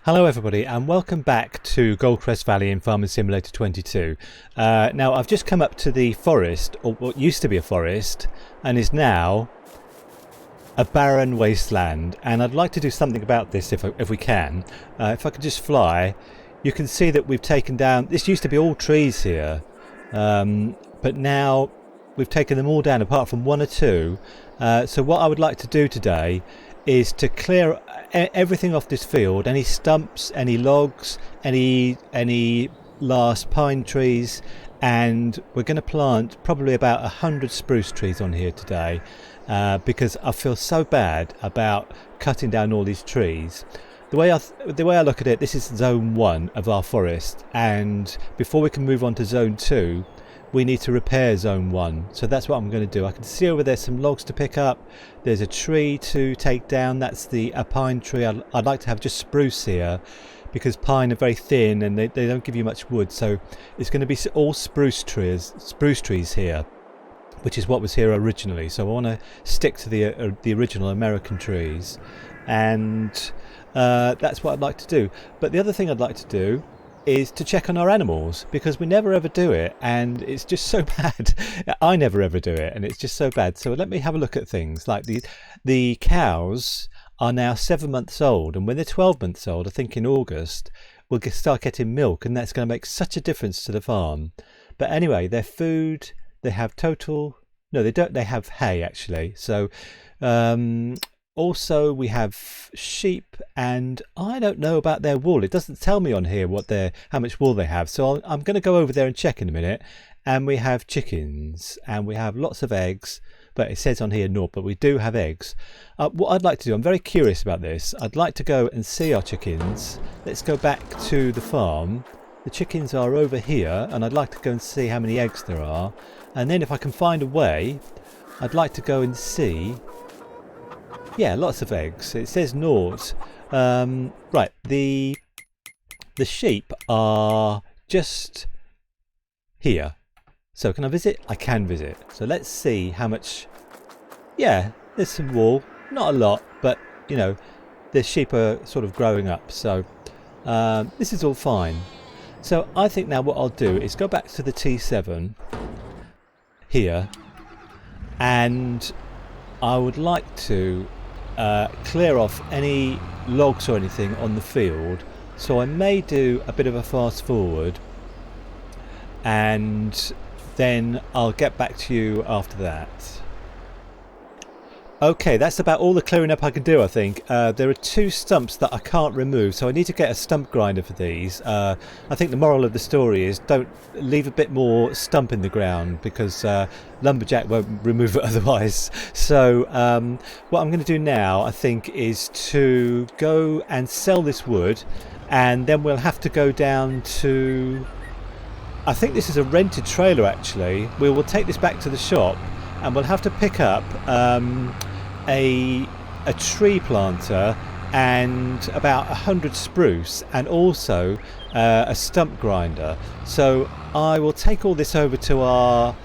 Hello everybody and welcome back to Goldcrest Valley in Farming Simulator 22. Now I've just come up to the forest, or what used to be a forest, and is now a barren wasteland, and I'd like to do something about this if we can. If I could just fly, you can see that we've taken down, this used to be all trees here, but now we've taken them all down apart from one or two. So what I would like to do today is to clear everything off this field, any stumps, any logs, any last pine trees, and we're going to plant probably about 100 spruce trees on here today, because I feel so bad about cutting down all these trees. The way I look at it, this is zone 1 of our forest, and before we can move on to zone 2 we need to repair zone 1. So that's what I'm going to do. I can see over there some logs to pick up. There's a tree to take down. That's a pine tree. I'd like to have just spruce here because pine are very thin and they don't give you much wood. So it's going to be all spruce trees here, which is what was here originally. So I want to stick to the original American trees, and that's what I'd like to do. But the other thing I'd like to do is to check on our animals, because we never ever do it, and it's just so bad. I never ever do it, and it's just so bad. So let me have a look at things. Like the cows are now 7 months old, and when they're 12 months old, I think in August, we'll start getting milk, and that's going to make such a difference to the farm. But anyway, their food, they have no, they don't, they have hay actually. So also we have sheep, and I don't know about their wool. It doesn't tell me on here how much wool they have. So I'm going to go over there and check in a minute. And we have chickens, and we have lots of eggs, but it says on here naught, but we do have eggs. What I'd like to do, I'm very curious about this. I'd like to go and see our chickens. Let's go back to the farm. The chickens are over here, and I'd like to go and see how many eggs there are. And then if I can find a way, I'd like to go and see. Yeah, lots of eggs. It says naught. Right, the sheep are just here. So can I visit? I can visit. So let's see how much. Yeah, there's some wool. Not a lot, but you know, the sheep are sort of growing up. So this is all fine. So I think now what I'll do is go back to the T7 here, and I would like to clear off any logs or anything on the field. So I may do a bit of a fast forward, and then I'll get back to you after that. Okay, that's about all the clearing up I can do, I think. There are 2 stumps that I can't remove, so I need to get a stump grinder for these. I think the moral of the story is don't leave a bit more stump in the ground, because Lumberjack won't remove it otherwise. So what I'm going to do now, I think, is to go and sell this wood, and then we'll have to go down to, I think this is a rented trailer actually. We will take this back to the shop, and we'll have to pick up a tree planter and about 100 spruce, and also a stump grinder. So I will take all this over to our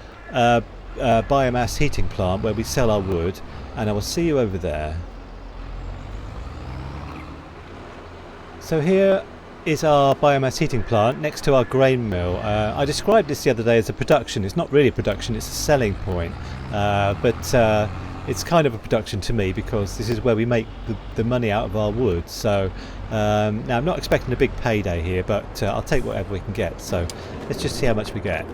biomass heating plant where we sell our wood, and I will see you over there. So here is our biomass heating plant next to our grain mill. I described this the other day as a production. It's not really a production, it's a selling point, but it's kind of a production to me, because this is where we make the money out of our wood. So now I'm not expecting a big payday here, but I'll take whatever we can get. So let's just see how much we get.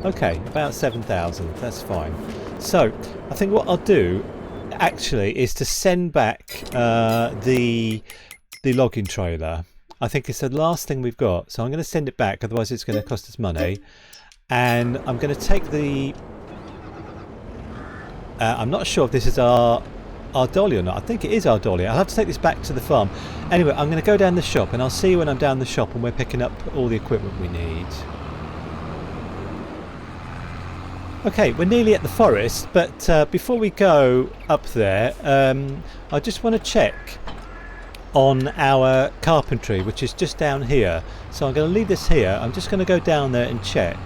Okay, about 7,000, that's fine. So I think what I'll do actually is to send back the logging trailer. I think it's the last thing we've got, so I'm going to send it back, otherwise it's going to cost us money. And I'm going to take the I'm not sure if this is our dolly or not. I think it is our dolly. I'll have to take this back to the farm. Anyway, I'm going to go down the shop, and I'll see you when I'm down the shop and we're picking up all the equipment we need. Okay, we're nearly at the forest, but before we go up there, I just want to check on our carpentry, which is just down here. So I'm going to leave this here. I'm just going to go down there and check.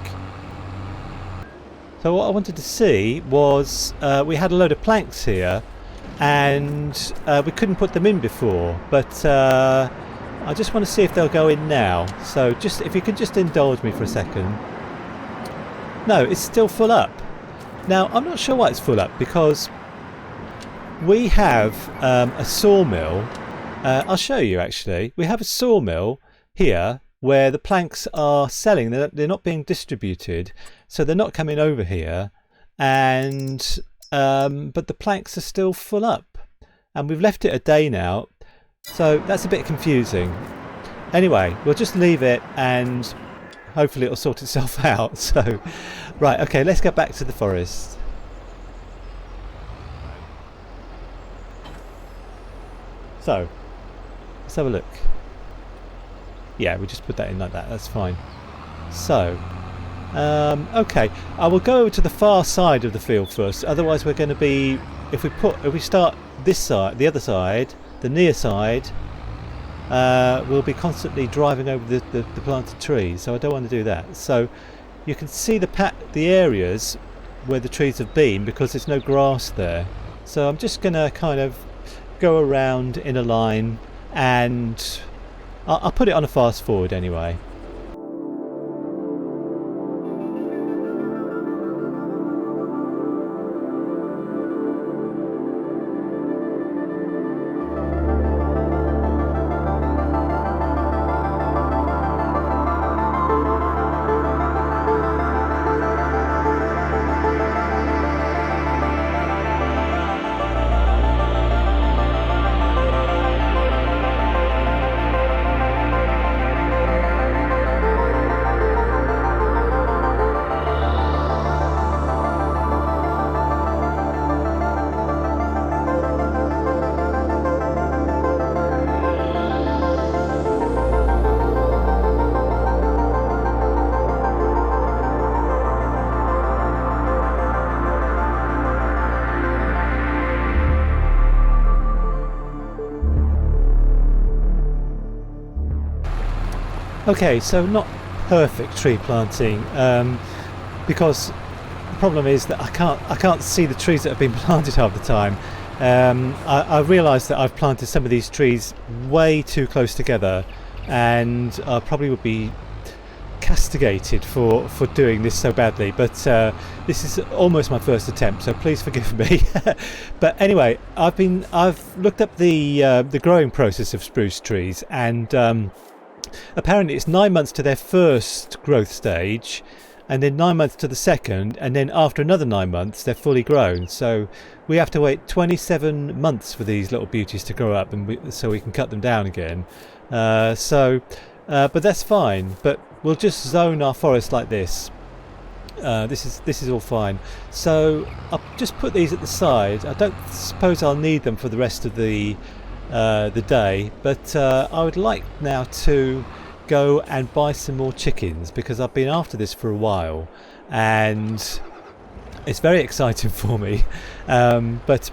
So what I wanted to see was, we had a load of planks here, and we couldn't put them in before, but I just want to see if they'll go in now. So just if you could just indulge me for a second. No, it's still full up. Now I'm not sure why it's full up, because we have a sawmill. I'll show you actually. We have a sawmill here where the planks are selling. They're not being distributed, so they're not coming over here, and but the planks are still full up, and we've left it a day now, so that's a bit confusing. Anyway, we'll just leave it and hopefully it'll sort itself out. So right, okay, let's get back to the forest. So let's have a look. Yeah, we just put that in like that, that's fine. So okay, I will go over to the far side of the field first, otherwise we're going to be, if we start this side, the other side, the near side, we'll be constantly driving over the planted trees, so I don't want to do that. So you can see the areas where the trees have been, because there's no grass there. So I'm just going to kind of go around in a line, and I'll put it on a fast forward anyway. Okay, so not perfect tree planting, because the problem is that I can't see the trees that have been planted half the time. I realised that I've planted some of these trees way too close together, and I probably would be castigated for doing this so badly, but this is almost my first attempt, so please forgive me. But anyway, I've looked up the growing process of spruce trees, and apparently it's 9 months to their first growth stage, and then 9 months to the second, and then after another 9 months they're fully grown. So we have to wait 27 months for these little beauties to grow up, and so we can cut them down again. But that's fine. But we'll just zone our forest like this. This is all fine. So I'll just put these at the side. I don't suppose I'll need them for the rest of the day, but I would like now to go and buy some more chickens, because I've been after this for a while and it's very exciting for me, but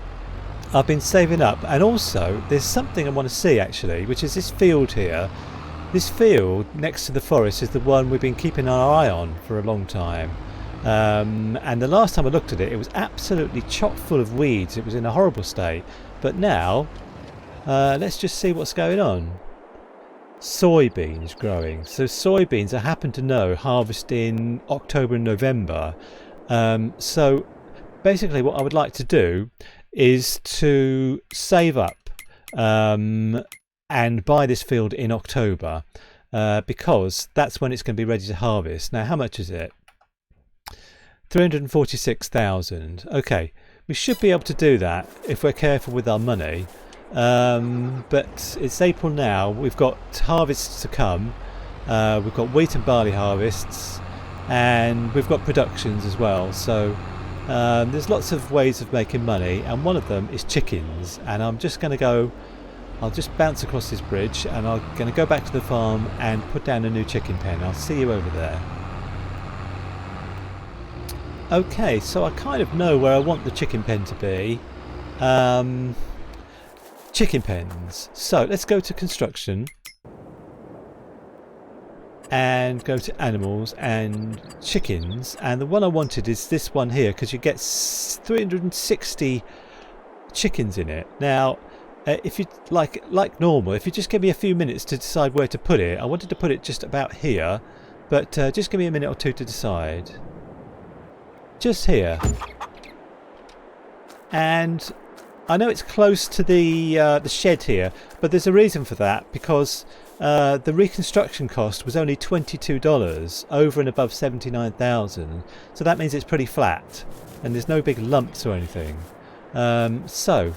I've been saving up. And also there's something I want to see actually, which is this field here. This field next to the forest is the one we've been keeping our eye on for a long time, and the last time I looked at it, it was absolutely chock full of weeds. It was in a horrible state. But now let's just see what's going on. Soybeans growing. So soybeans, I happen to know, harvest in October and November. So basically what I would like to do is to save up and buy this field in October, because that's when it's going to be ready to harvest. Now how much is it? 346,000. Okay, we should be able to do that if we're careful with our money. But it's April now. We've got harvests to come. We've got wheat and barley harvests, and we've got productions as well. So there's lots of ways of making money, and one of them is chickens. And I'm just going to go, I'll just bounce across this bridge, and I'm going to go back to the farm and put down a new chicken pen. I'll see you over there. Okay, so I kind of know where I want the chicken pen to be. Chicken pens. So let's go to construction and go to animals and chickens, and the one I wanted is this one here, because you get 360 chickens in it. Now, if you like normal, if you just give me a few minutes to decide where to put it. I wanted to put it just about here, but just give me a minute or two to decide. Just here. And I know it's close to the shed here, but there's a reason for that, because the reconstruction cost was only $22 over and above 79,000, so that means it's pretty flat and there's no big lumps or anything. So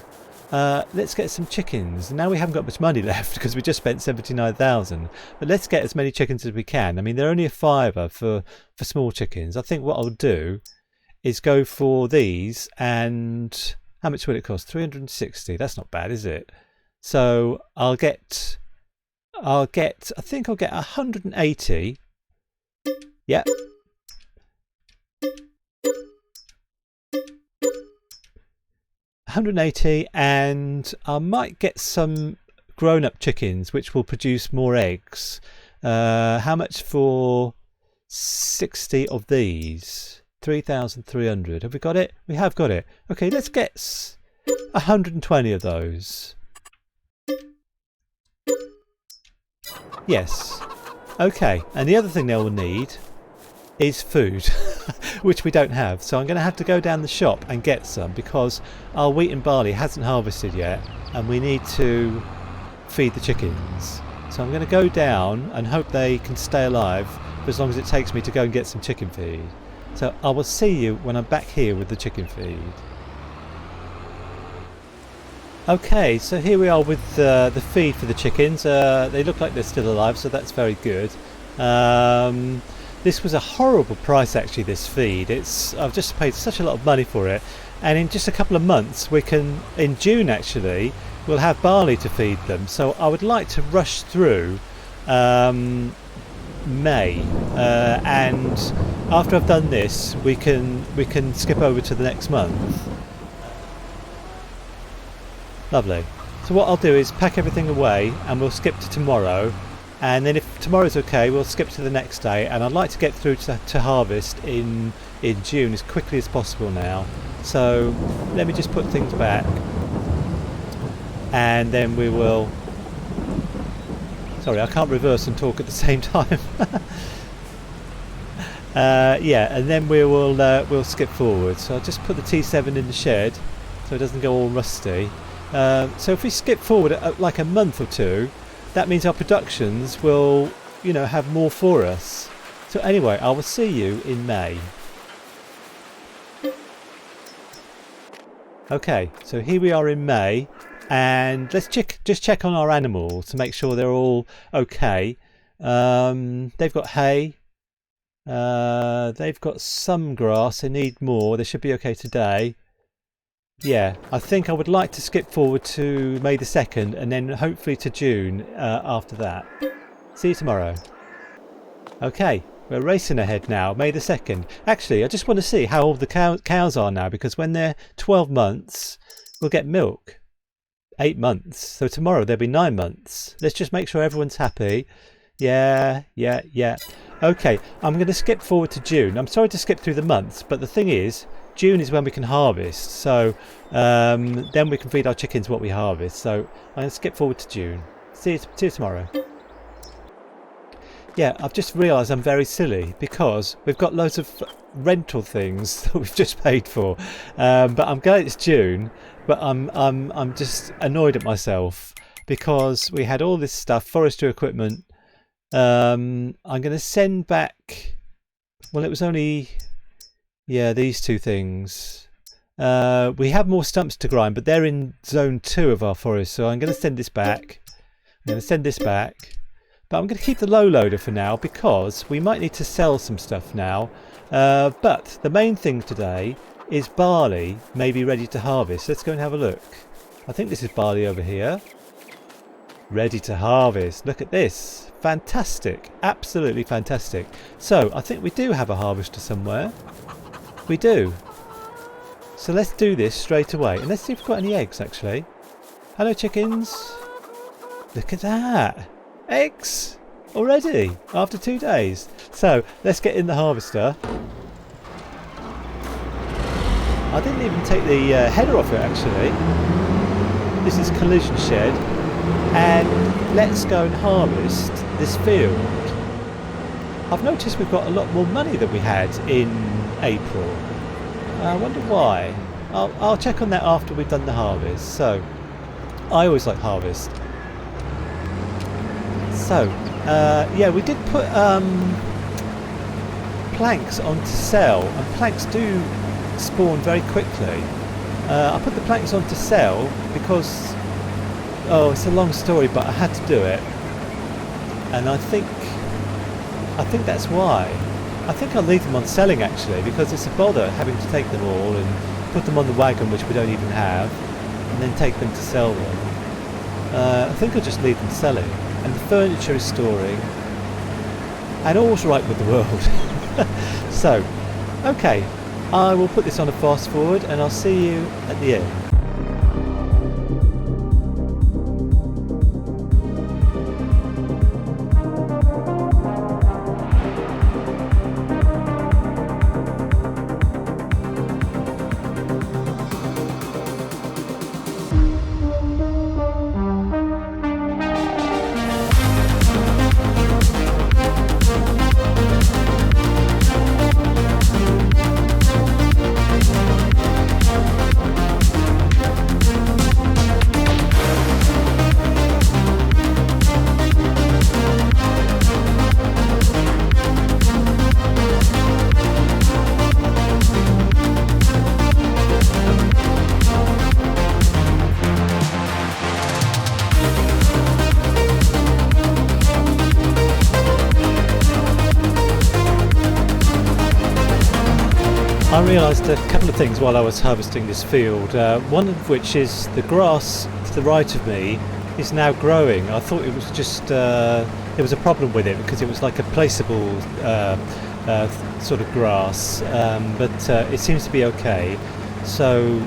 let's get some chickens. Now we haven't got much money left because we just spent 79,000, but let's get as many chickens as we can. I mean, they're only a fiver for small chickens. I think what I'll do is go for these, and how much will it cost? 360. That's not bad, is it? So I think I'll get 180. Yep. 180, and I might get some grown-up chickens which will produce more eggs. How much for 60 of these? 3,300. Have we got it? We have got it. Okay, let's get 120 of those. Yes. Okay, and the other thing they will need is food, which we don't have. So I'm going to have to go down the shop and get some, because our wheat and barley hasn't harvested yet and we need to feed the chickens. So I'm going to go down and hope they can stay alive for as long as it takes me to go and get some chicken feed. So I will see you when I'm back here with the chicken feed. Okay, so here we are with the feed for the chickens. They look like they're still alive, so that's very good. This was a horrible price actually, this feed. I've just paid such a lot of money for it, and in just a couple of months we can, in June actually, we'll have barley to feed them. So I would like to rush through May, and after I've done this we can skip over to the next month. Lovely. So what I'll do is pack everything away and we'll skip to tomorrow, and then if tomorrow's okay we'll skip to the next day, and I'd like to get through to harvest in June as quickly as possible now. So let me just put things back, and then we will... Sorry, I can't reverse and talk at the same time. Yeah, and then we'll skip forward. So I'll just put the T7 in the shed so it doesn't go all rusty. So if we skip forward like a month or two, that means our productions will, have more for us. So anyway, I will see you in May. Okay, so here we are in May, and let's just check on our animals to make sure they're all okay. They've got hay. They've got some grass. They need more. They should be okay today. Yeah, I think I would like to skip forward to May the 2nd and then hopefully to June after that. See you tomorrow. Okay, we're racing ahead now, May the 2nd. Actually, I just want to see how old the cows are now, because when they're 12 months, we'll get milk. 8 months. So tomorrow there'll be 9 months. Let's just make sure everyone's happy. Yeah. Okay, I'm going to skip forward to June. I'm sorry to skip through the months, but the thing is, June is when we can harvest, so then we can feed our chickens what we harvest. So I'm going to skip forward to June. See you tomorrow. Yeah, I've just realised I'm very silly because we've got loads of rental things that we've just paid for. But I'm glad it's June, but I'm just annoyed at myself because we had all this stuff, forestry equipment. I'm going to send back, well, it was only... Yeah, these two things. We have more stumps to grind, but they're in zone 2 of our forest, so I'm going to send this back. But I'm going to keep the low loader for now because we might need to sell some stuff now. But the main thing today is barley may be ready to harvest. Let's go and have a look. I think this is barley over here. Ready to harvest. Look at this. Fantastic. Absolutely fantastic. So I think we do have a harvester somewhere. We do. So let's do this straight away. And let's see if we've got any eggs actually. Hello chickens. Look at that. Eggs already after 2 days. So let's get in the harvester. I didn't even take the header off it actually. This is collision shed, and let's go and harvest this field. I've noticed we've got a lot more money than we had in April. I wonder why. I'll check on that after we've done the harvest. So, I always like harvest. So, yeah, we did put planks onto sell, and planks do spawn very quickly. I put the planks onto sell because, oh, it's a long story, but I had to do it, and I think that's why. I think I'll leave them on selling actually, because it's a bother having to take them all and put them on the wagon, which we don't even have, and then take them to sell them. I think I'll just leave them selling, and the furniture is storing, and all's right with the world. So, okay, I will put this on a fast forward, and I'll see you at the end. I realised a couple of things while I was harvesting this field, one of which is the grass to the right of me is now growing. I thought it was just, there was a problem with it because it was like a placeable sort of grass, but it seems to be okay. So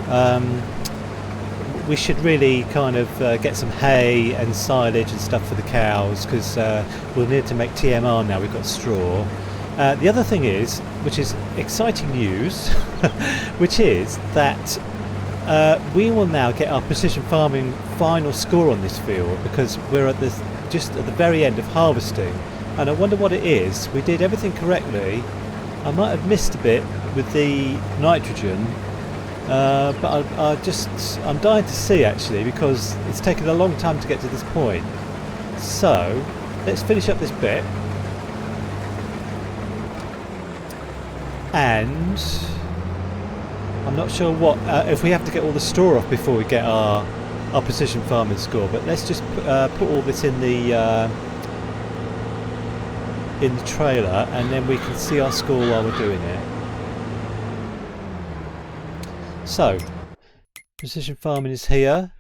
we should really kind of get some hay and silage and stuff for the cows, because we'll need to make TMR now we've got straw. The other thing is, which is exciting news, which is that we will now get our precision farming final score on this field, because we're at just at the very end of harvesting, and I wonder what it is. We did everything correctly. I might have missed a bit with the nitrogen, but I'm dying to see actually, because it's taken a long time to get to this point. So let's finish up this bit. And I'm not sure what if we have to get all the straw off before we get our precision farming score, but let's just put all this in the trailer, and then we can see our score while we're doing it. So precision farming is here.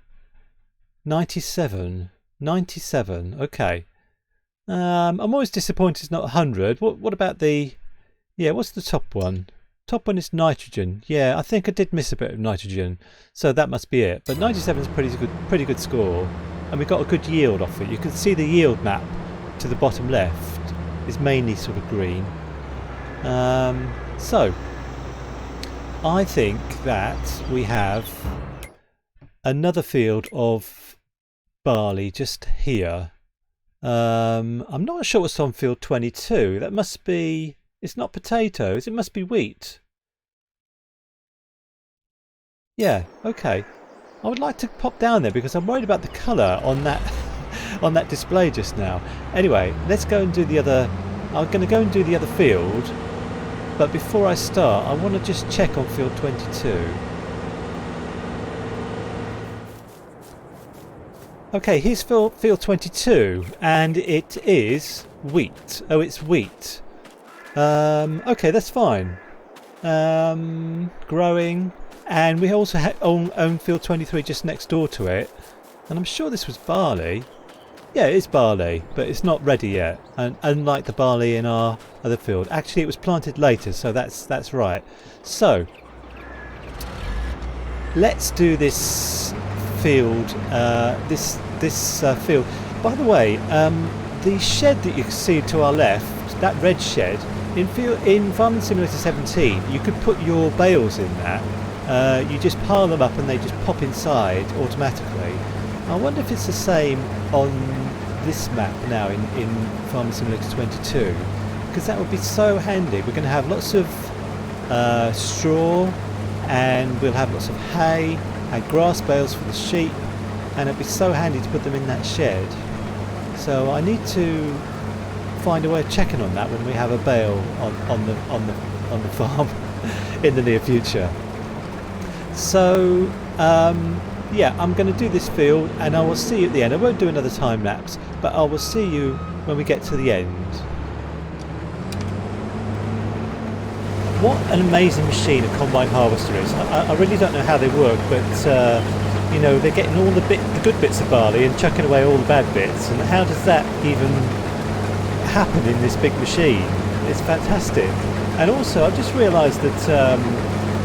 97. Okay. I'm always disappointed it's not 100. What about the... Yeah, what's the top one? Top one is nitrogen. Yeah, I think I did miss a bit of nitrogen, so that must be it. But 97 is pretty good score, and we got a good yield off it. You can see the yield map to the bottom left is mainly sort of green. So I think that we have another field of barley just here. I'm not sure what's on field 22. That must be... It's not potatoes, it must be wheat. Yeah, okay. I would like to pop down there because I'm worried about the colour on that on that display just now. Anyway, let's go and do the other... I'm going to go and do the other field, but before I start I want to just check on field 22. Okay, here's field 22, and it is wheat. Oh, it's wheat. Okay, that's fine. Growing, and we also own field 23 just next door to it, and I'm sure this was barley. Yeah, it is barley, but it's not ready yet, and unlike the barley in our other field. Actually, it was planted later, so that's right. So let's do this field. This field. By the way, the shed that you can see to our left, that red shed. In Farming Simulator 17, you could put your bales in that, you just pile them up and they just pop inside automatically. I wonder if it's the same on this map now in Farming Simulator 22, because that would be so handy. We're going to have lots of straw, and we'll have lots of hay and grass bales for the sheep, and it'd be so handy to put them in that shed. So I need to find a way of checking on that when we have a bale on the farm in the near future. So yeah, I'm going to do this field and I will see you at the end. I won't do another time lapse, but I will see you when we get to the end. What an amazing machine a combine harvester is. I really don't know how they work, but you know, they're getting all the good bits of barley and chucking away all the bad bits, and how does that even happen in this big machine? It's fantastic. And also I've just realised that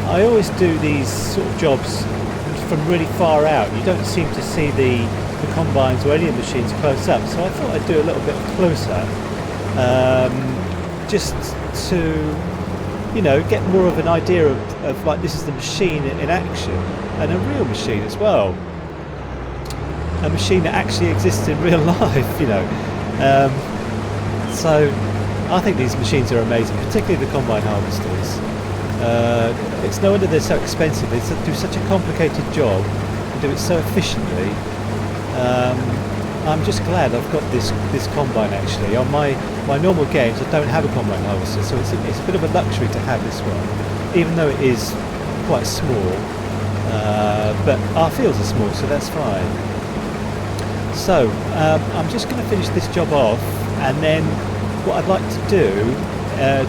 I always do these sort of jobs from really far out. You don't seem to see the combines or any of the machines close up, so I thought I'd do a little bit close up, just to, you know, get more of an idea of like, this is the machine in action, and a real machine as well, a machine that actually exists in real life, you know. So I think these machines are amazing, particularly the combine harvesters. It's no wonder they're so expensive. They do such a complicated job and do it so efficiently. I'm just glad I've got this combine actually. On my normal games I don't have a combine harvester, so it's a bit of a luxury to have this one, even though it is quite small, but our fields are small, so that's fine. So I'm just going to finish this job off, and then what I'd like to do,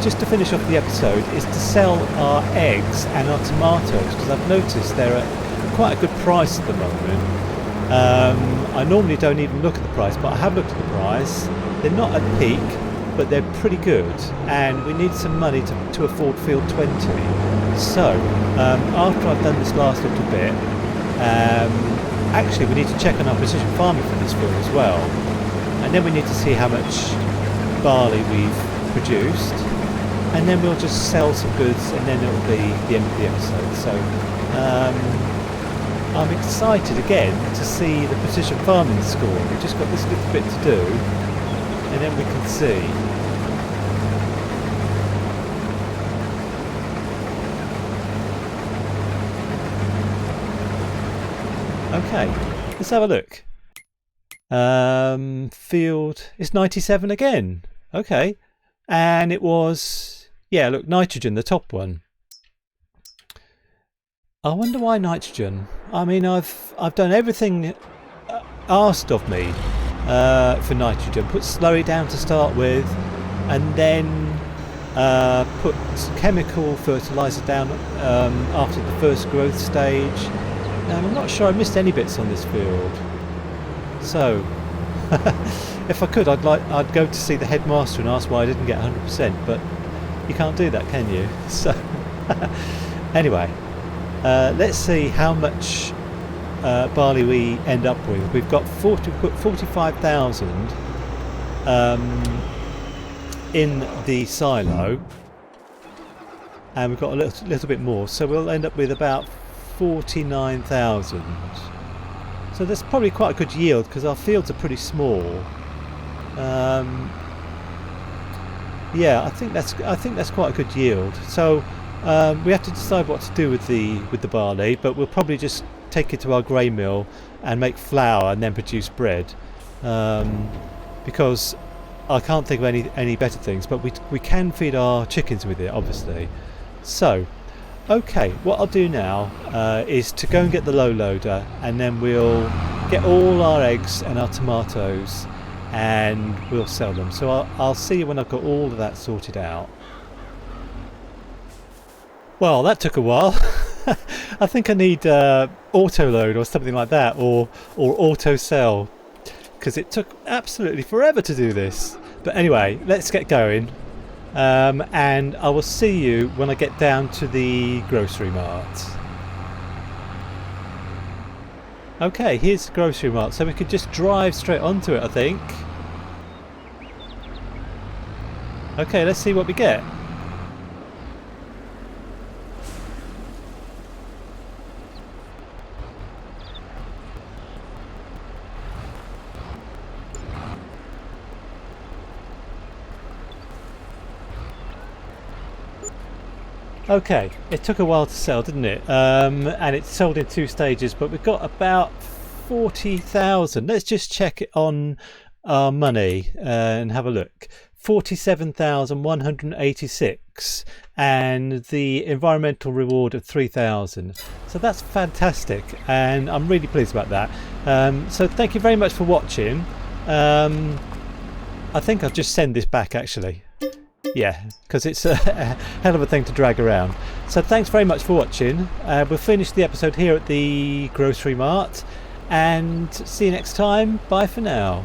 just to finish off the episode, is to sell our eggs and our tomatoes, because I've noticed they're at quite a good price at the moment. I normally don't even look at the price, but I have looked at the price. They're not at peak, but they're pretty good, and we need some money to afford field 20. So after I've done this last little bit, actually we need to check on our precision farming for this field as well, and then we need to see how much barley we've produced, and then we'll just sell some goods, and then it'll be the end of the episode. So I'm excited again to see the precision farming score. We've just got this little bit to do, and then we can see. Okay, let's have a look. Field is 97 again. Okay, and it was, yeah, look, nitrogen, the top one. I wonder why nitrogen. I mean, I've done everything asked of me for nitrogen. Put slurry down to start with, and then put chemical fertiliser down after the first growth stage. And I'm not sure I missed any bits on this field. So, if I could, I'd go to see the headmaster and ask why I didn't get 100%. But you can't do that, can you? So, anyway. Let's see how much barley we end up with. We've got 45,000 in the silo, and we've got a little bit more, so we'll end up with about 49,000. So that's probably quite a good yield because our fields are pretty small. Yeah, I think that's quite a good yield. So we have to decide what to do with the barley, but we'll probably just take it to our grain mill and make flour and then produce bread, because I can't think of any better things, but we can feed our chickens with it, obviously. So okay, what I'll do now is to go and get the low loader, and then we'll get all our eggs and our tomatoes and we'll sell them. So I'll see you when I've got all of that sorted out. Well, that took a while. I think I need auto load or something like that, or auto sell, because it took absolutely forever to do this. But anyway, let's get going, and I will see you when I get down to the grocery mart. Okay, here's the grocery mart, so we could just drive straight onto it, I think. Okay, let's see what we get. Okay, it took a while to sell, didn't it? And it sold in 2 stages, but we've got about 40,000. Let's just check it on our money and have a look. 47,186 and the environmental reward of 3,000. So that's fantastic, and I'm really pleased about that. So thank you very much for watching. I think I'll just send this back actually. Yeah, because it's a hell of a thing to drag around. So thanks very much for watching. We'll finish the episode here at the grocery mart, and see you next time. Bye for now.